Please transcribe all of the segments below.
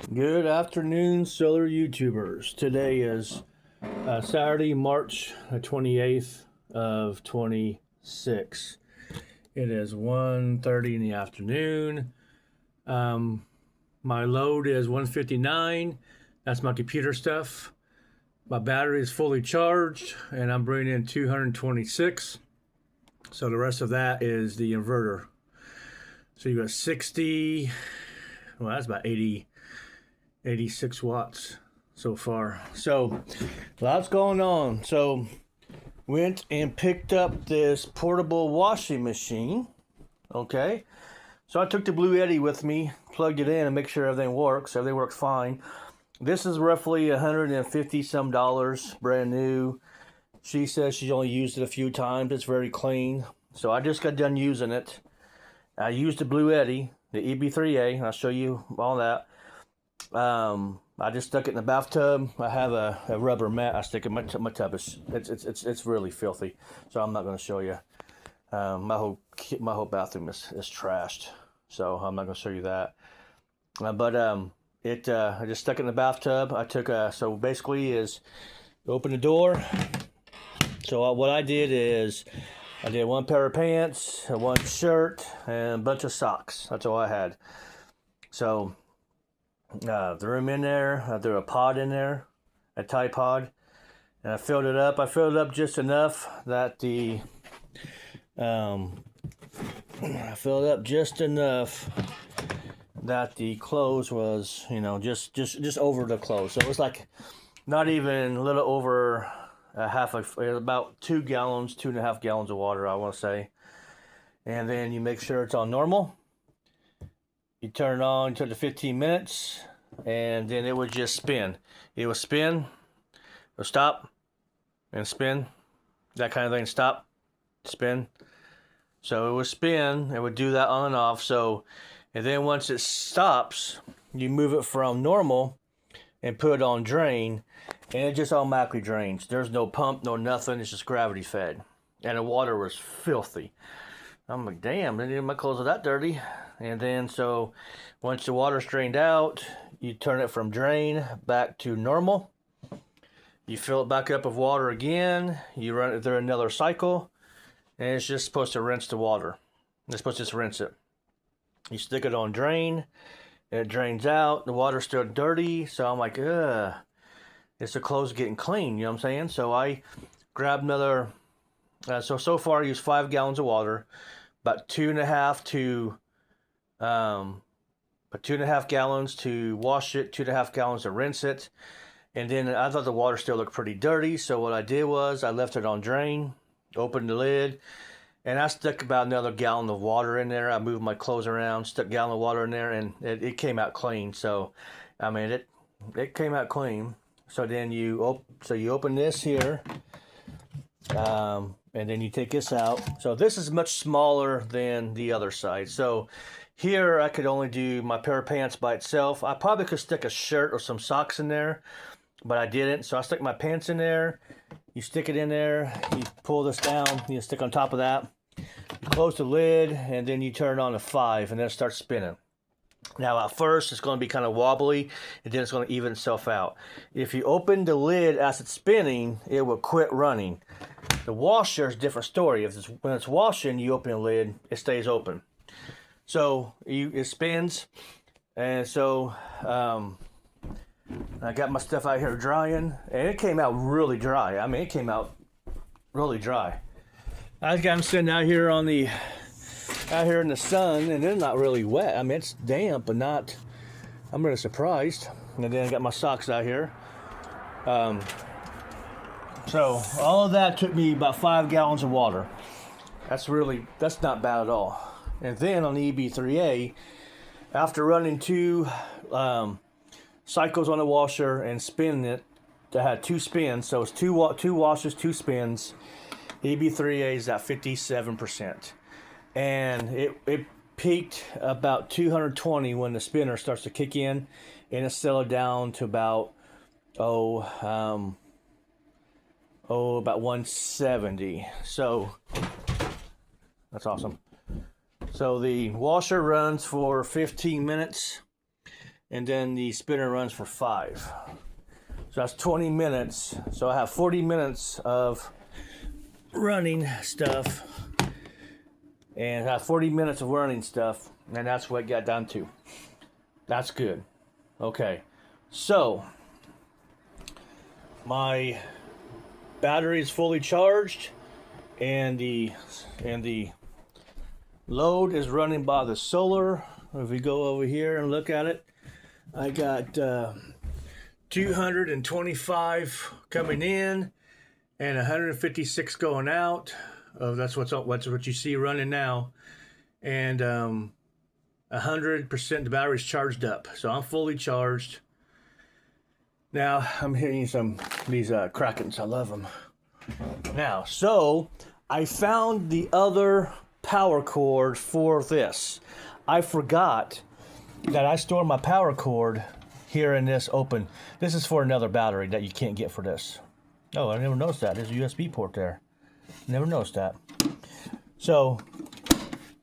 Good afternoon, solar YouTubers. Today is Saturday, March 28th of 26. It is 1:30 in the afternoon. My load is 159. That's my computer stuff. My battery is fully charged, and I'm bringing in 226. So the rest of that is the inverter. So you got 60. Well, that's about 86 watts so far. So lots going on. So went and picked up this portable washing machine. Okay. So I took the Bluetti with me, plugged it in and make sure everything works. Everything worked fine. This is roughly $150 some, brand new. She says she's only used it a few times. It's very clean. So I just got done using it. I used the Bluetti, the EB3A. I'll show you all that. I just stuck it in the bathtub. I have a rubber mat. I stick it in my tub. It's really filthy, so I'm not going to show you. My whole bathroom is trashed, so I'm not going to show you that. I just stuck it in the bathtub. I took so basically is open the door. So what I did is I did one pair of pants, one shirt, and a bunch of socks. That's all I had. So threw them in there. I threw a pod in there, a Tide Pod, and I filled it up. I filled it up just enough that the clothes was, just over the clothes. So it was like not even a little over about 2 gallons, 2.5 gallons of water, I want to say. And then you make sure it's on normal. You turn it on to the 15 minutes, and then it would just spin. It would spin, it would stop, and spin. That kind of thing. Stop, spin. So it would spin. It would do that on and off. So, and then once it stops, you move it from normal and put it on drain, and it just automatically drains. There's no pump, no nothing. It's just gravity fed, and the water was filthy. I'm like, damn, my clothes are that dirty. And then so once the water's drained out, you turn it from drain back to normal. You fill it back up with water again. You run it through another cycle, and it's just supposed to rinse the water. It's supposed to just rinse it. You stick it on drain, and it drains out. The water's still dirty, so I'm like, ugh. It's the clothes getting clean, you know what I'm saying? So I grabbed another. So far I used 5 gallons of water, about 2.5 gallons to wash it, 2.5 gallons to rinse it. And then I thought the water still looked pretty dirty, so what I did was I left it on drain, opened the lid, and I stuck about another gallon of water in there. I moved my clothes around, stuck a gallon of water in there, and it came out clean. So, I mean, it came out clean. So then you open this here, and then you take this out. So this is much smaller than the other side. So here I could only do my pair of pants by itself. I probably could stick a shirt or some socks in there, but I didn't. So I stuck my pants in there. You stick it in there. You pull this down. You stick on top of that. You close the lid, and then you turn it on to 5, and then it starts spinning. Now at first it's going to be kind of wobbly, and then it's going to even itself out. If you open the lid as it's spinning, it will quit running. The washer is a different story. When it's washing, you open the lid, it stays open. So it spins, and so I got my stuff out here drying, and it came out really dry. I mean, it came out really dry. I got them sitting out here in the sun, and they're not really wet. I mean, it's damp, but not. I'm really surprised. And then I got my socks out here. So all of that took me about 5 gallons of water. That's not bad at all. And then on the EB3A, after running 2 cycles on the washer and spinning it, I had 2 spins. So it's 2 washes, 2 spins. EB3A is at 57%. And it peaked about 220 when the spinner starts to kick in, and it settled down to about about 170. So that's awesome. So the washer runs for 15 minutes, and then the spinner runs for 5. So that's 20 minutes. So I have 40 minutes of running stuff, and I have 40 minutes of running stuff, and that's what it got down to. That's good. Okay, so my battery is fully charged, and the load is running by the solar. If we go over here and look at it, I got 225 coming in and 156 going out. That's what you see running now, and 100% the battery's charged up, so I'm fully charged. Now I'm hitting these Krakens. I love them. Now, so I found the other power cord for this. I forgot that I store my power cord here in this open. This is for another battery that you can't get for this. Oh, I never noticed that. There's a USB port there. Never noticed that. So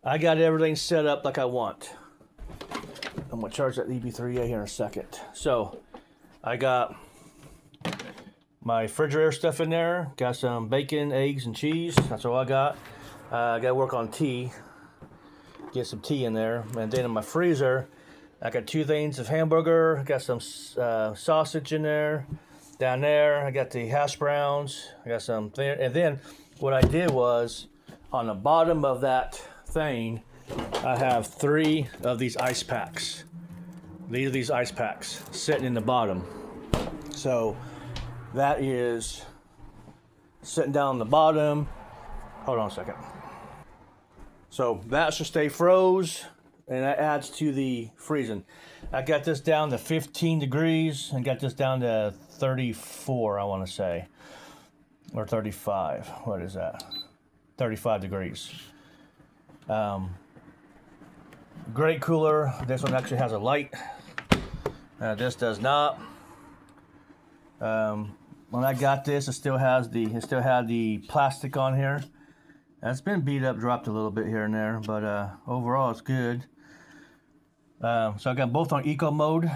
I got everything set up like I want. I'm gonna charge that EB3A here in a second. So I got my refrigerator stuff in there. Got some bacon, eggs, and cheese. That's all I got. I got to work on tea. Get some tea in there. And then in my freezer, I got 2 things of hamburger. Got some sausage in there. Down there, I got the hash browns. I got some there. And then what I did was, on the bottom of that thing, I have 3 of these ice packs. These are these ice packs sitting in the bottom. So that is sitting down the bottom. Hold on a second. So that should stay froze, and that adds to the freezing. I got this down to 15 degrees and got this down to 34, I want to say, or 35. What is that? 35 degrees. Great cooler. This one actually has a light. This does not. When I got this, it still had the plastic on here. It's been beat up, dropped a little bit here and there, but overall it's good. So I got both on eco mode.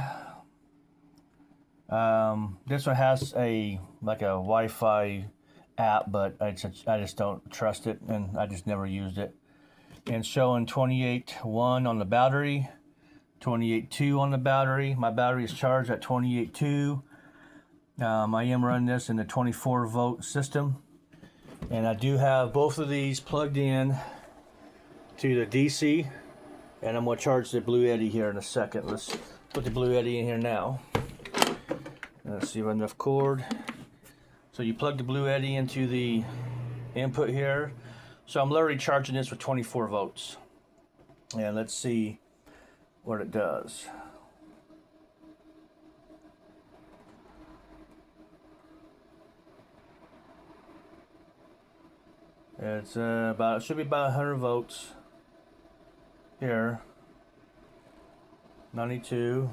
This one has a Wi-Fi app, but I just don't trust it, and I just never used it. And showing 28.1 on the battery, 28.2 on the battery. My battery is charged at 28.2. I am running this in the 24 volt system, and I do have both of these plugged in to the DC, and I'm going to charge the Blue Yeti here in a second. Let's put the Blue Yeti in here now. Let's see if I have enough cord. So you plug the Blue Yeti into the input here. So I'm literally charging this with 24 volts. And let's see what it does. It's it should be about 100 volts here. 92.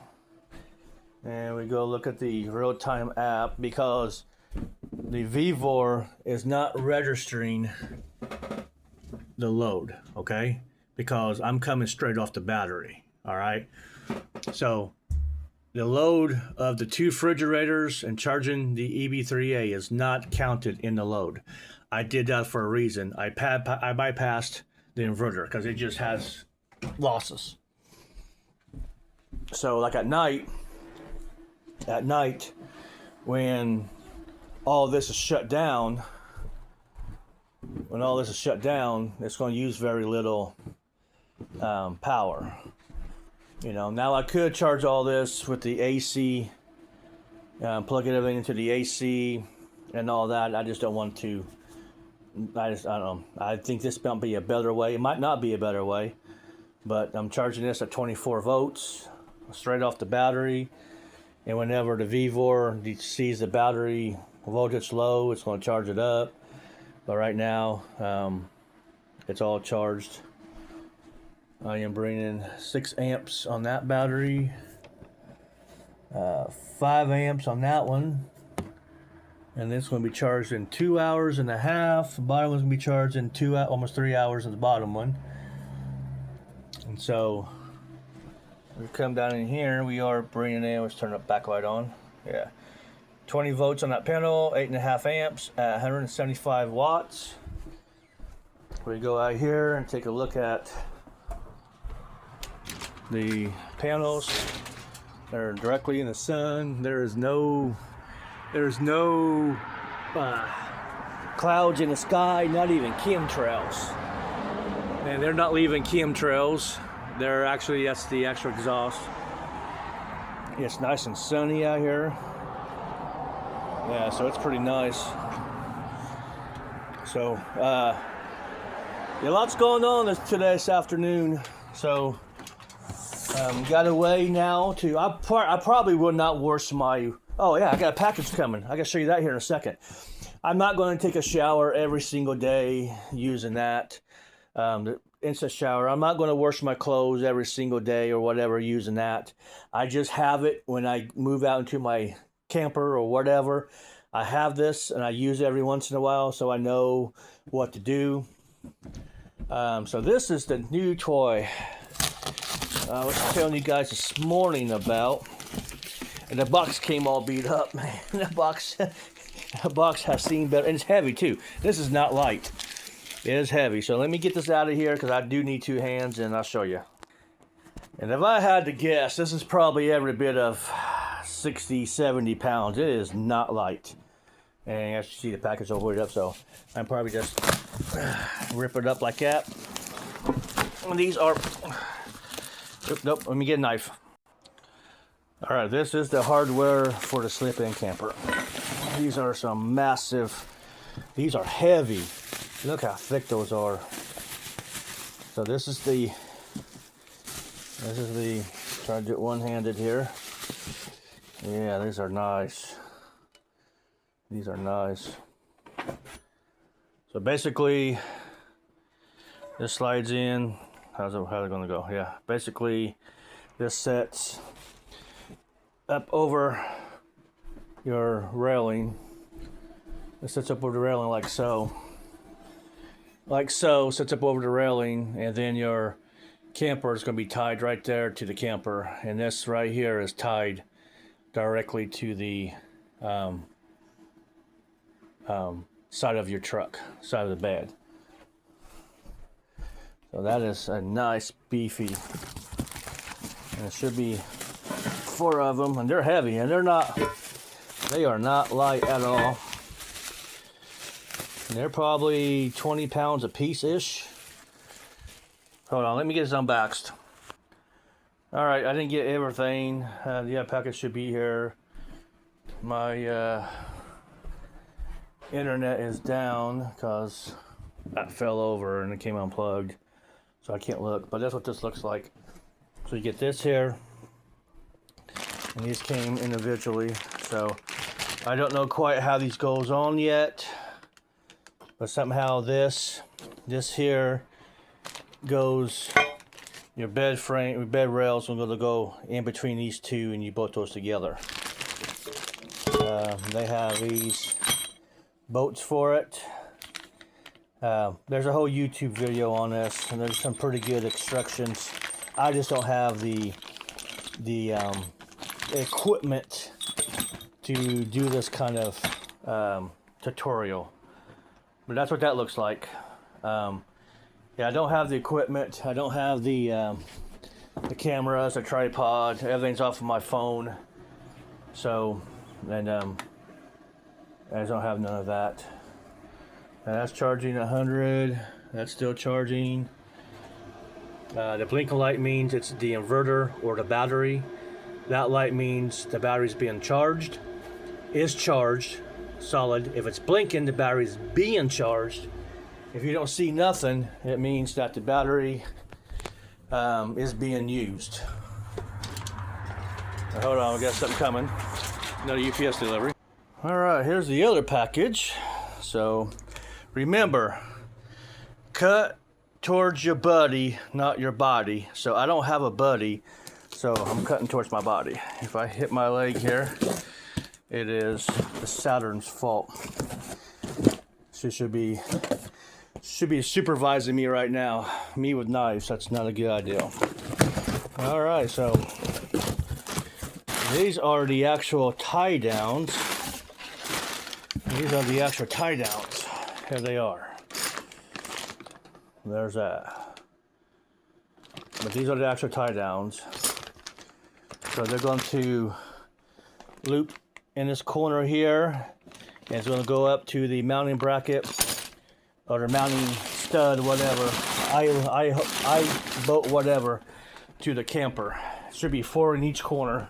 And we go look at the real-time app, because the VEVOR is not registering the load, okay? Because I'm coming straight off the battery, all right? So the load of the 2 refrigerators and charging the EB3A is not counted in the load. I did that for a reason. I bypassed the inverter because it just has losses. So like at night, when all this is shut down, it's going to use very little power. You know, now I could charge all this with the AC, plug everything into the AC and all that. I just don't want to. I don't know. I think this might be a better way. It might not be a better way, but I'm charging this at 24 volts straight off the battery. And whenever the VEVOR sees the battery voltage low, it's going to charge it up. But right now, it's all charged. I am bringing 6 amps on that battery, 5 amps on that one, and this going to be charged in 2.5 hours. The bottom one's going to be charged in almost 3 hours of the bottom one. And so We come down in here, we are bringing in, let's turn the backlight on. Yeah. 20 volts on that panel, 8.5 amps at 175 watts. We go out here and take a look at the panels. They're directly in the sun. There's no clouds in the sky, not even chemtrails. And they're not leaving chemtrails. They're actually, that's the actual exhaust. It's nice and sunny out here. Yeah, so it's pretty nice. So, yeah, lots going on this afternoon. So, got a way now to, I probably would not wash my, oh yeah, I got a package coming. I got to show you that here in a second. I'm not going to take a shower every single day using that. The instant shower. I'm not going to wash my clothes every single day or whatever using that. I just have it when I move out into my camper or whatever. I have this and I use it every once in a while so I know what to do. So this is the new toy I was telling you guys this morning about. And the box came all beat up, man. The box has seen better, and it's heavy too. This is not light. It is heavy. So let me get this out of here because I do need 2 hands, and I'll show you. And if I had to guess, this is probably every bit of 60, 70 pounds. It is not light. And as you see, the package will hold it up, so I'm probably just rip it up like that. And these are, nope, let me get a knife. All right, this is the hardware for the slip-in camper. These are some massive, these are heavy. Look how thick those are. So this is the, try to do it one-handed here. Yeah, these are nice. These are nice. So basically, this slides in. How's it gonna go? Yeah, basically, this sets up over your railing. It sets up over the railing like so. Like so, sets up over the railing, and then your camper is going to be tied right there to the camper. And this right here is tied directly to the side of your truck, side of the bed. So that is a nice beefy, and it should be 4 of them, and they're heavy, and they are not light at all. And they're probably 20 pounds a piece-ish. Hold on, let me get this unboxed. All right, I didn't get everything. Yeah, package should be here. My internet is down because that fell over and it came unplugged. So I can't look, but that's what this looks like. So you get this here. And these came individually. So I don't know quite how these goes on yet. But somehow this here goes, your bed frame, bed rails are going to go in between these two, and you bolt those together. They have these bolts for it. There's a whole YouTube video on this, and there's some pretty good instructions. I just don't have the equipment to do this kind of tutorial. But that's what that looks like. Yeah, I don't have the equipment. I don't have the cameras, the tripod. Everything's off of my phone. So, and I just don't have none of that. And that's charging 100. That's still charging. The blinking light means it's the inverter or the battery. That light means the battery's being charged. Is charged. Solid. If it's blinking, the battery's being charged. If you don't see nothing, it means that the battery is being used. Now, hold on, we got something coming. Another UPS delivery. All right, here's the other package. So remember, cut towards your buddy, not your body. So I don't have a buddy, so I'm cutting towards my body. If I hit my leg here, it is the Saturn's fault. She should be supervising me right now. Me with knives, that's not a good idea. All right, so these are the actual tie downs. These are the actual tie downs. Here they are. There's that. But these are the actual tie downs. So they're going to loop in this corner here, and it's going to go up to the mounting bracket or the mounting stud, whatever. I bolt whatever to the camper. It should be 4 in each corner.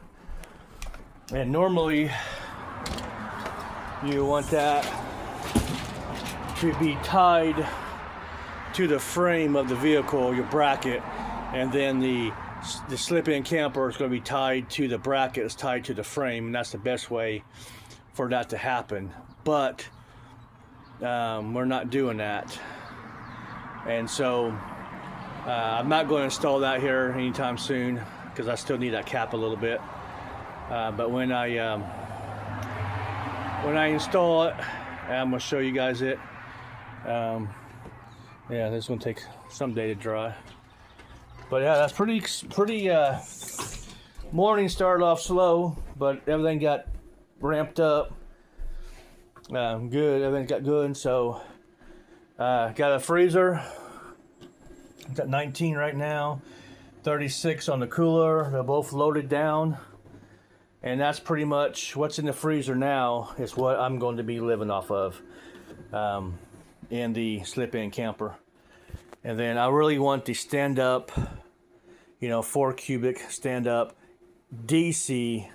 And normally you want that to be tied to the frame of the vehicle, your bracket, and then the slip-in camper is going to be tied to the bracket, it's tied to the frame, and that's the best way for that to happen. But we're not doing that, and so I'm not going to install that here anytime soon because I still need that cap a little bit. But when I install it, I'm going to show you guys it. Yeah, this is going to take some day to dry. But yeah, that's pretty. Morning started off slow, but everything got ramped up. Good, everything got good. So, got a freezer. It's at 19 right now, 36 on the cooler. They're both loaded down, and that's pretty much what's in the freezer now. Is what I'm going to be living off of in the slip-in camper. And then I really want the stand-up, 4 cubic stand-up DC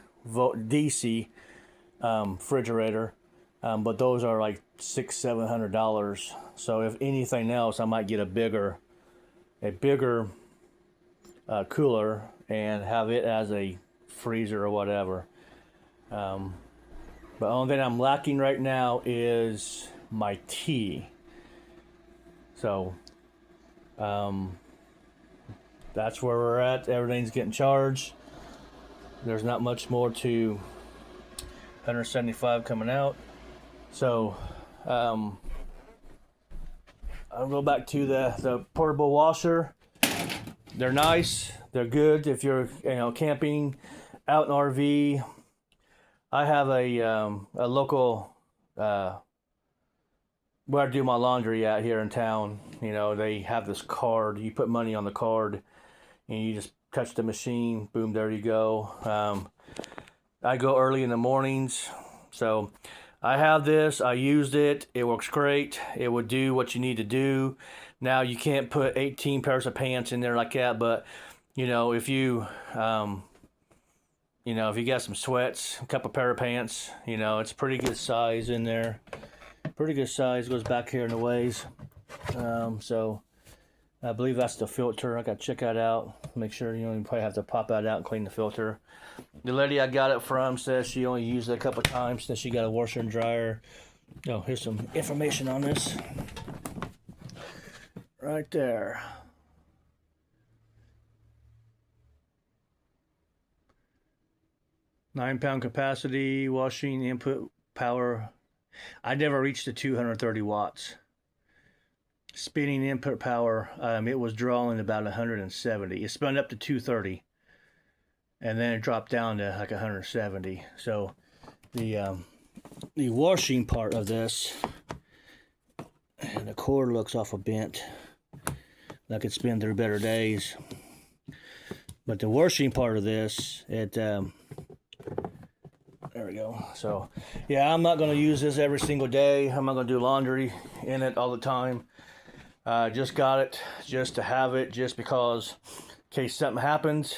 refrigerator, but those are like $600-700. So if anything else, I might get a bigger cooler and have it as a freezer or whatever. But the only thing I'm lacking right now is my tea. So that's where we're at. Everything's getting charged. There's not much more to 175 coming out. So I'll go back to the portable washer. They're nice. They're good if you're camping out in RV. I have a local where I do my laundry at here in town. They have this card. You put money on the card, and you just touch the machine. Boom, there you go. I go early in the mornings, so I have this. I used it. It works great. It would do what you need to do. Now you can't put 18 pairs of pants in there like that, but if you if you got some sweats, a couple pair of pants, it's pretty good size in there. Pretty good size. Goes back here in the ways. So I believe that's the filter. I got to check that out. Make sure you probably have to pop that out and clean the filter. The lady I got it from says she only used it a couple times since she got a washer and dryer. Oh, here's some information on this. Right there. Nine-pound capacity, washing input power. I never reached the 230 watts. Spinning input power, it was drawing about 170. It spun up to 230, and then it dropped down to like 170. So the washing part of this, and the cord looks awful bent. Like it's been through better days. But the washing part of this, there we go. So, yeah, I'm not going to use this every single day. I'm not going to do laundry in it all the time. Just got it just to have it, just because in case something happens,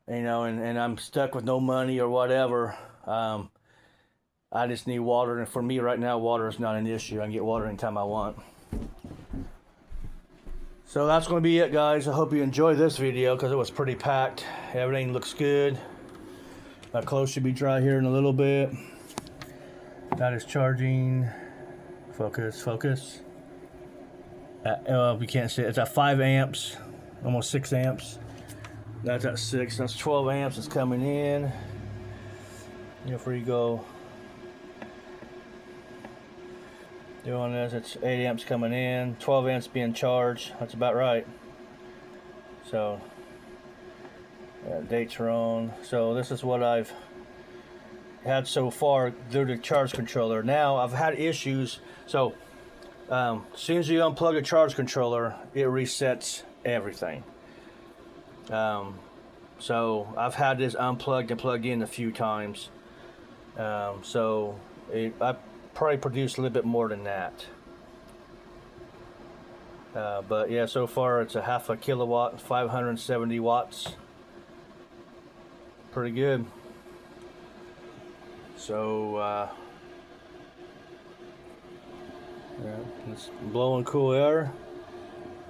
and I'm stuck with no money or whatever. I just need water, and for me right now, water is not an issue. I can get water anytime I want. So that's going to be it, guys. I hope you enjoyed this video because it was pretty packed. Everything looks good. My clothes should be dry here in a little bit. That is charging. Focus. We can't see it. It's at 5 amps, almost 6 amps. That's at 6. That's 12 amps. It's coming in. Before you go doing this, it's 8 amps coming in, 12 amps being charged. That's about right. So Dates are on. So this is what I've had so far through the charge controller. Now I've had issues. So as soon as you unplug a charge controller, it resets everything. So I've had this unplugged and plugged in a few times. I probably produced a little bit more than that. But yeah, so far it's a half a kilowatt, 570 watts. Pretty good. So yeah, it's blowing cool air.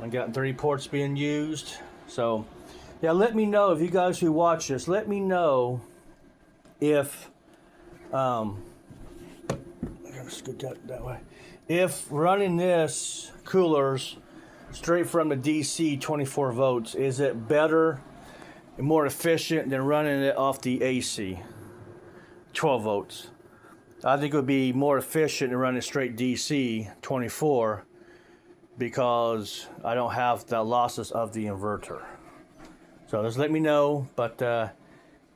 I got 3 ports being used. So yeah, let me know if you guys who watch this. Let me know if I gotta scoot that way. If running this coolers straight from the DC 24 volts, is it better and more efficient than running it off the AC 12 volts? I think it would be more efficient to run it straight DC 24 because I don't have the losses of the inverter. So just let me know. But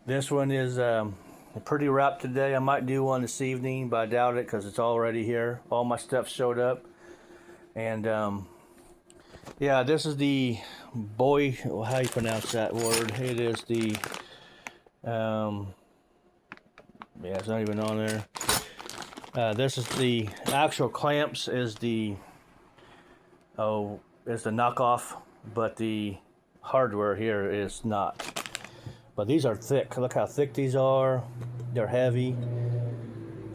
this one is pretty wrapped today. I might do one this evening, but I doubt it because it's already here. All my stuff showed up. And yeah, this is the boy, how you pronounce that word? It is the yeah, it's not even on there. This is the actual clamps is the knockoff, but the hardware here is not. But these are thick. Look how thick these are. They're heavy.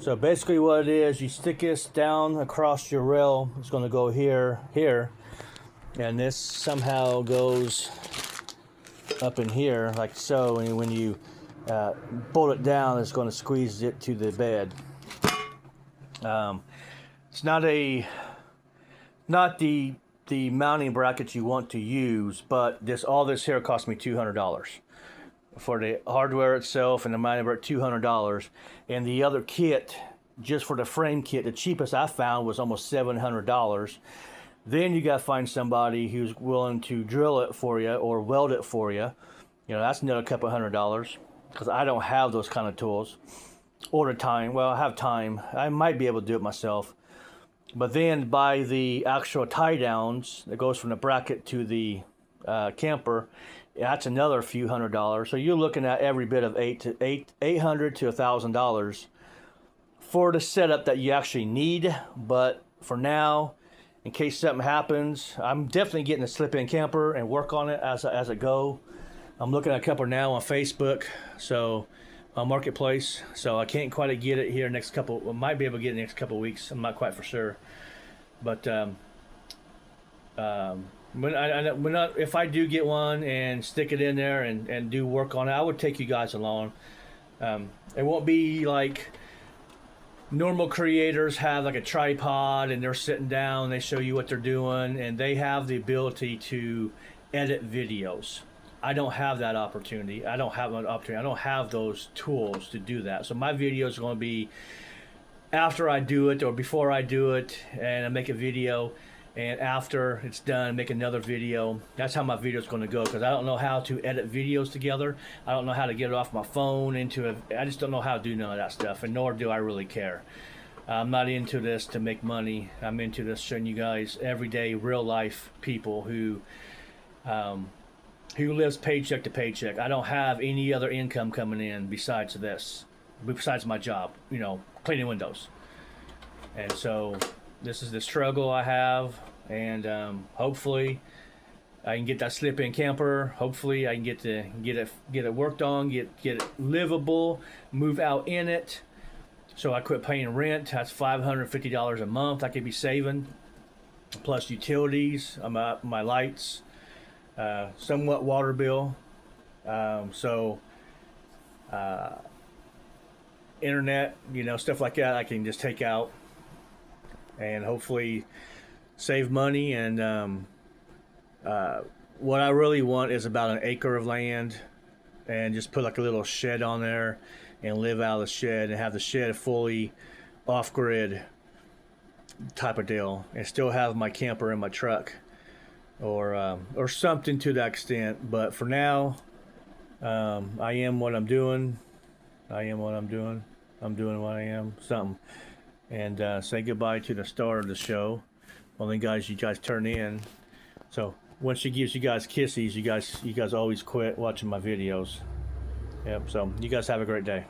So basically what it is, you stick this down across your rail. It's going to go here, and this somehow goes up in here like so, and when you bolt it down, it's going to squeeze it to the bed. It's not the mounting brackets you want to use, but all this here cost me $200 for the hardware itself and the mounting bracket, $200, and the other kit just for the frame kit, the cheapest I found was almost $700. Then you got to find somebody who's willing to drill it for you or weld it for you. You know, that's another couple $100 because I don't have those kind of tools. Or the time. Well, I have time. I might be able to do it myself. But then buy the actual tie downs that goes from the bracket to the camper. That's another few $100. So you're looking at every bit of $800 to $1,000 for the setup that you actually need. But for now, in case something happens, I'm definitely getting a slip-in camper and work on it as it go. I'm looking at a couple now on Facebook. So Marketplace, so I can't quite get it here next couple. I might be able to get it next couple weeks. I'm not quite for sure, but if I do get one and stick it in there and do work on it, I would take you guys along. It won't be like normal creators have like a tripod and they're sitting down, they show you what they're doing, and they have the ability to edit videos. I don't have that opportunity. I don't have those tools to do that. So my video is going to be after I do it or before I do it, and I make a video, and after it's done, make another video. That's how my video is going to go, because I don't know how to edit videos together. I don't know how to get it off my phone I just don't know how to do none of that stuff, and nor do I really care. I'm not into this to make money. I'm into this showing you guys everyday, real life people who lives paycheck to paycheck. I don't have any other income coming in besides my job, cleaning windows. And so this is the struggle I have, and hopefully I can get that slip-in camper. Hopefully I can get it worked on, get it livable, move out in it, so I quit paying rent. That's $550 a month I could be saving, plus utilities, my lights, somewhat water bill, internet, stuff like that I can just take out and hopefully save money. And what I really want is about an acre of land, and just put like a little shed on there and live out of the shed and have the shed fully off-grid type of deal, and still have my camper and my truck, or something to that extent. But for now, I am what I'm doing. I am what I'm doing. I'm doing what I am. Something. And say goodbye to the star of the show. Well, then, guys, you guys turn in. So when she gives you guys kisses, you guys always quit watching my videos. Yep. So you guys have a great day.